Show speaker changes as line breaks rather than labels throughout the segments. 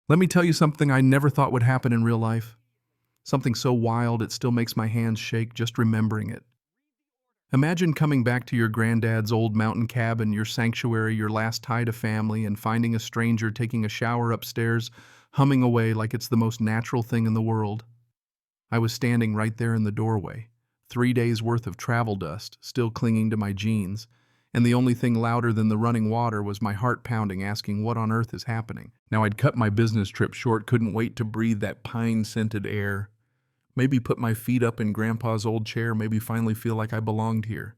Let me tell you something I never thought would happen in real life. Something so wild it still makes my hands shake just remembering it. Imagine coming back to your granddad's old mountain cabin, your sanctuary, your last tie to family, and finding a stranger taking a shower upstairs, humming away like it's the most natural thing in the world. I was standing right there in the doorway, 3 days worth of travel dust still clinging to my jeans, and the only thing louder than the running water was my heart pounding, asking what on earth is happening. Now I'd cut my business trip short, couldn't wait to breathe that pine-scented air. Maybe put my feet up in Grandpa's old chair, maybe finally feel like I belonged here.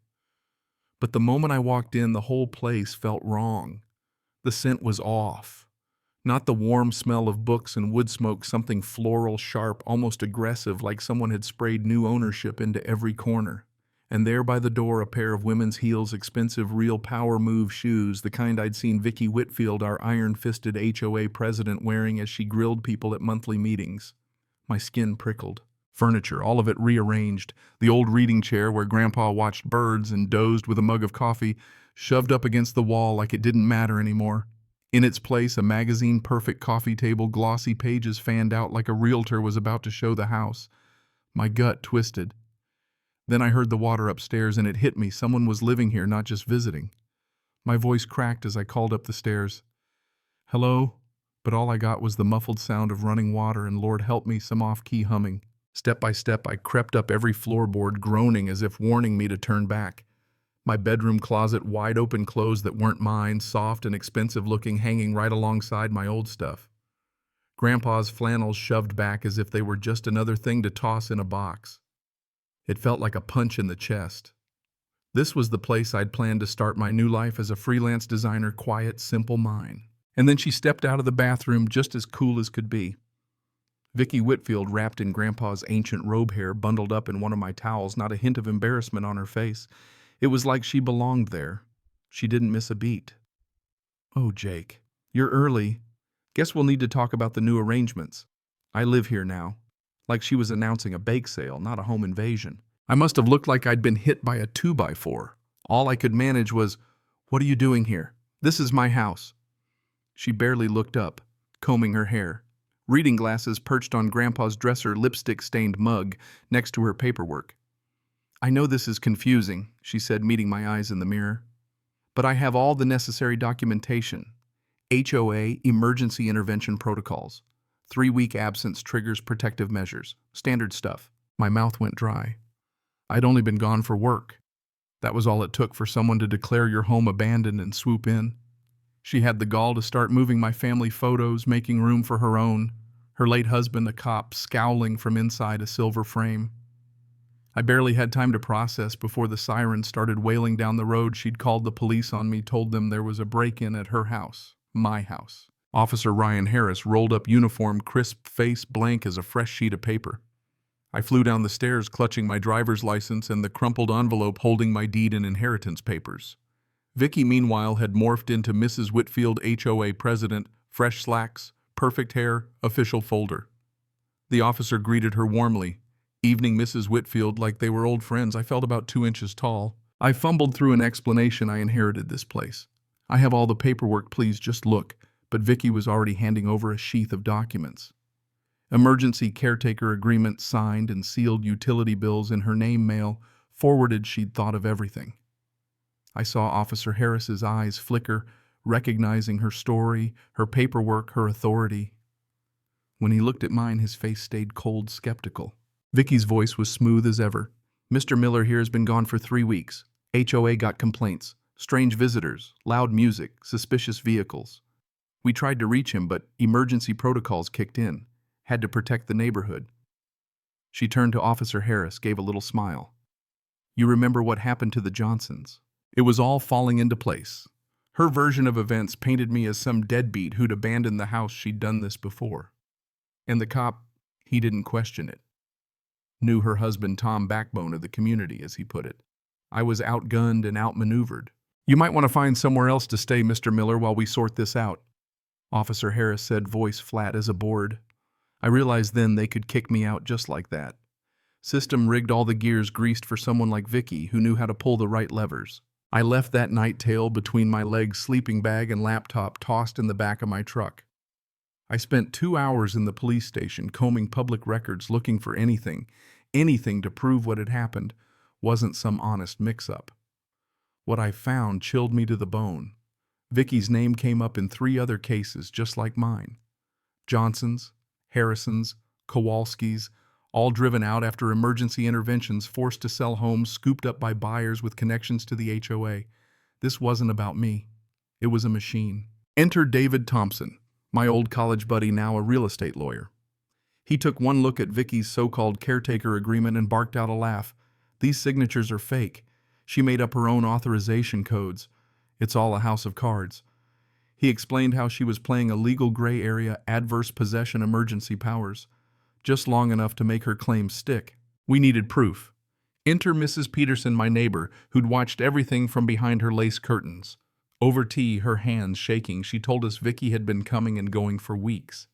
But the moment I walked in, the whole place felt wrong. The scent was off. Not the warm smell of books and wood smoke, something floral, sharp, almost aggressive, like someone had sprayed new ownership into every corner. And there by the door, a pair of women's heels, expensive real power move shoes, the kind I'd seen Vicky Whitfield, our iron-fisted HOA president, wearing as she grilled people at monthly meetings. My skin prickled. Furniture, all of it rearranged. The old reading chair where Grandpa watched birds and dozed with a mug of coffee, shoved up against the wall like it didn't matter anymore. In its place, a magazine-perfect coffee table, glossy pages fanned out like a realtor was about to show the house. My gut twisted. Then I heard the water upstairs and it hit me. Someone was living here, not just visiting. My voice cracked as I called up the stairs. Hello? But all I got was the muffled sound of running water and, Lord help me, some off-key humming. Step by step, I crept up every floorboard, groaning as if warning me to turn back. My bedroom closet, wide open clothes that weren't mine, soft and expensive looking, hanging right alongside my old stuff. Grandpa's flannels shoved back as if they were just another thing to toss in a box. It felt like a punch in the chest. This was the place I'd planned to start my new life as a freelance designer, quiet, simple mine. And then she stepped out of the bathroom just as cool as could be. Vicky Whitfield, wrapped in Grandpa's ancient robe hair, bundled up in one of my towels, not a hint of embarrassment on her face. It was like she belonged there. She didn't miss a beat. Oh, Jake, you're early. Guess we'll need to talk about the new arrangements. I live here now. Like she was announcing a bake sale, not a home invasion. I must have looked like I'd been hit by a 2x4. All I could manage was, "What are you doing here? This is my house." She barely looked up, combing her hair. Reading glasses perched on Grandpa's dresser, lipstick-stained mug next to her paperwork. "I know this is confusing," she said, meeting my eyes in the mirror. "But I have all the necessary documentation. HOA Emergency Intervention Protocols. 3-week absence triggers protective measures. Standard stuff." My mouth went dry. I'd only been gone for work. That was all it took for someone to declare your home abandoned and swoop in. She had the gall to start moving my family photos, making room for her own. Her late husband, a cop, scowling from inside a silver frame. I barely had time to process before the sirens started wailing down the road. She'd called the police on me, told them there was a break-in at her house, my house. Officer Ryan Harris, rolled up uniform, crisp face blank as a fresh sheet of paper. I flew down the stairs, clutching my driver's license and the crumpled envelope holding my deed and inheritance papers. Vicky, meanwhile, had morphed into Mrs. Whitfield, HOA president, fresh slacks, perfect hair, official folder. The officer greeted her warmly. "Evening, Mrs. Whitfield," like they were old friends. I felt about 2 inches tall. I fumbled through an explanation. I inherited this place. "I have all the paperwork, please just look." But Vicky was already handing over a sheath of documents. Emergency caretaker agreement signed and sealed, utility bills in her name, mail forwarded. She'd thought of everything. I saw Officer Harris's eyes flicker, recognizing her story, her paperwork, her authority. When he looked at mine, his face stayed cold, skeptical. Vicky's voice was smooth as ever. "Mr. Miller here has been gone for 3 weeks. HOA got complaints. Strange visitors, loud music, suspicious vehicles. We tried to reach him, but emergency protocols kicked in. Had to protect the neighborhood." She turned to Officer Harris, gave a little smile. "You remember what happened to the Johnsons?" It was all falling into place. Her version of events painted me as some deadbeat who'd abandoned the house. She'd done this before. And the cop, he didn't question it. Knew her husband Tom, backbone of the community, as he put it. I was outgunned and outmaneuvered. "You might want to find somewhere else to stay, Mr. Miller, while we sort this out," Officer Harris said, voice flat as a board. I realized then they could kick me out just like that. System rigged, all the gears greased for someone like Vicky who knew how to pull the right levers. I left that night tail between my legs, sleeping bag and laptop tossed in the back of my truck. I spent 2 hours in the police station combing public records looking for anything to prove what had happened wasn't some honest mix-up. What I found chilled me to the bone. Vicky's name came up in 3 other cases just like mine. Johnsons, Harrisons, Kowalskis, all driven out after emergency interventions, forced to sell homes scooped up by buyers with connections to the HOA. This wasn't about me. It was a machine. Enter David Thompson, my old college buddy, now a real estate lawyer. He took one look at Vicky's so-called caretaker agreement and barked out a laugh. These signatures are fake. She made up her own authorization codes. It's all a house of cards. He explained how she was playing a legal gray area adverse possession emergency powers, just long enough to make her claims stick. We needed proof. Enter Mrs. Peterson, my neighbor, who'd watched everything from behind her lace curtains. Over tea, her hands shaking, she told us Vicky had been coming and going for weeks.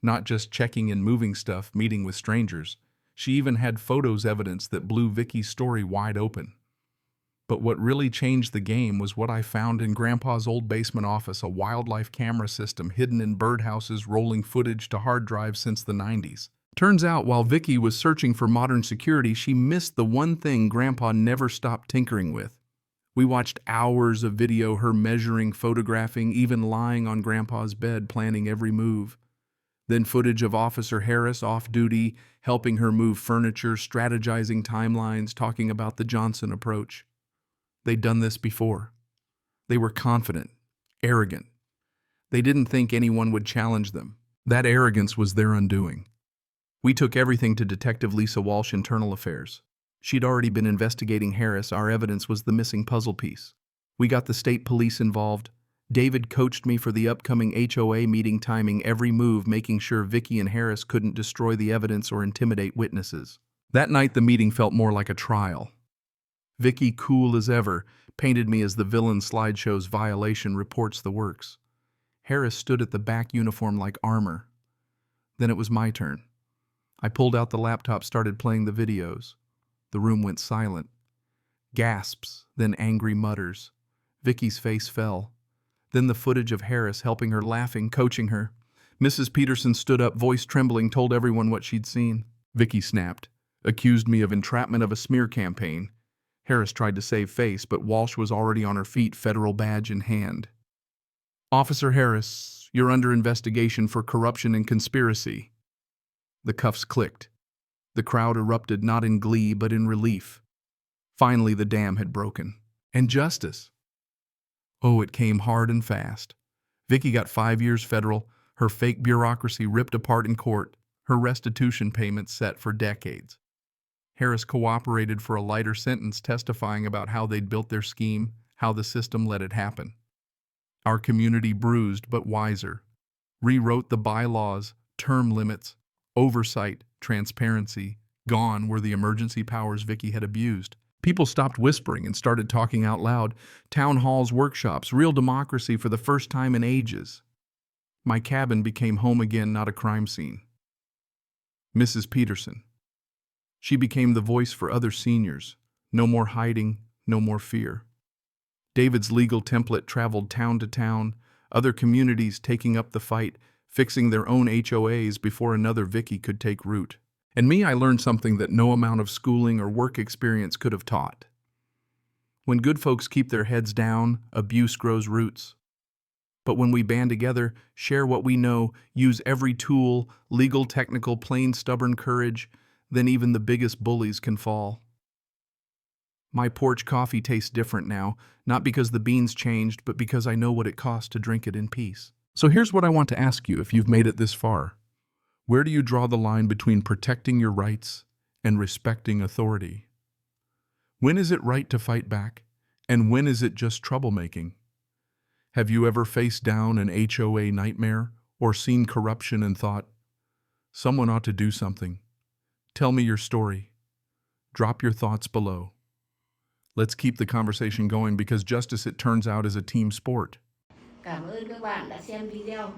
Not just checking and moving stuff, meeting with strangers. She even had photos evidence that blew Vicky's story wide open. But what really changed the game was what I found in Grandpa's old basement office, a wildlife camera system hidden in birdhouses rolling footage to hard drives since the 90s. Turns out while Vicky was searching for modern security, she missed the one thing Grandpa never stopped tinkering with. We watched hours of video, her measuring, photographing, even lying on Grandpa's bed, planning every move. Then footage of Officer Harris off-duty, helping her move furniture, strategizing timelines, talking about the Johnson approach. They'd done this before. They were confident, arrogant. They didn't think anyone would challenge them. That arrogance was their undoing. We took everything to Detective Lisa Walsh, Internal Affairs. She'd already been investigating Harris. Our evidence was the missing puzzle piece. We got the state police involved. David coached me for the upcoming HOA meeting, timing every move, making sure Vicky and Harris couldn't destroy the evidence or intimidate witnesses. That night, the meeting felt more like a trial. Vicky, cool as ever, painted me as the villain slideshow's violation reports the works. Harris stood at the back, uniform like armor. Then it was my turn. I pulled out the laptop, started playing the videos. The room went silent. Gasps, then angry mutters. Vicky's face fell. Then the footage of Harris helping her, laughing, coaching her. Mrs. Peterson stood up, voice trembling, told everyone what she'd seen. Vicky snapped, accused me of entrapment of a smear campaign. Harris tried to save face, but Walsh was already on her feet, federal badge in hand. Officer Harris, you're under investigation for corruption and conspiracy. The cuffs clicked. The crowd erupted, not in glee, but in relief. Finally, the dam had broken. And justice. Oh, it came hard and fast. Vicky got 5 years federal, her fake bureaucracy ripped apart in court, her restitution payments set for decades. Harris cooperated for a lighter sentence, testifying about how they'd built their scheme, how the system let it happen. Our community, bruised but wiser, rewrote the bylaws, term limits, oversight, transparency. Gone were the emergency powers Vicky had abused. People stopped whispering and started talking out loud. Town halls, workshops, real democracy for the first time in ages. My cabin became home again, not a crime scene. Mrs. Peterson. She became the voice for other seniors. No more hiding, no more fear. David's legal template traveled town to town, other communities taking up the fight, fixing their own HOAs before another Vicky could take root. And me, I learned something that no amount of schooling or work experience could have taught. When good folks keep their heads down, abuse grows roots. But when we band together, share what we know, use every tool, legal, technical, plain, stubborn courage, then even the biggest bullies can fall. My porch coffee tastes different now, not because the beans changed, but because I know what it costs to drink it in peace. So here's what I want to ask you if you've made it this far. Where do you draw the line between protecting your rights and respecting authority? When is it right to fight back, and when is it just troublemaking? Have you ever faced down an HOA nightmare or seen corruption and thought, someone ought to do something? Tell me your story. Drop your thoughts below. Let's keep the conversation going because justice, it turns out, is a team sport.
Cảm ơn các bạn đã xem video.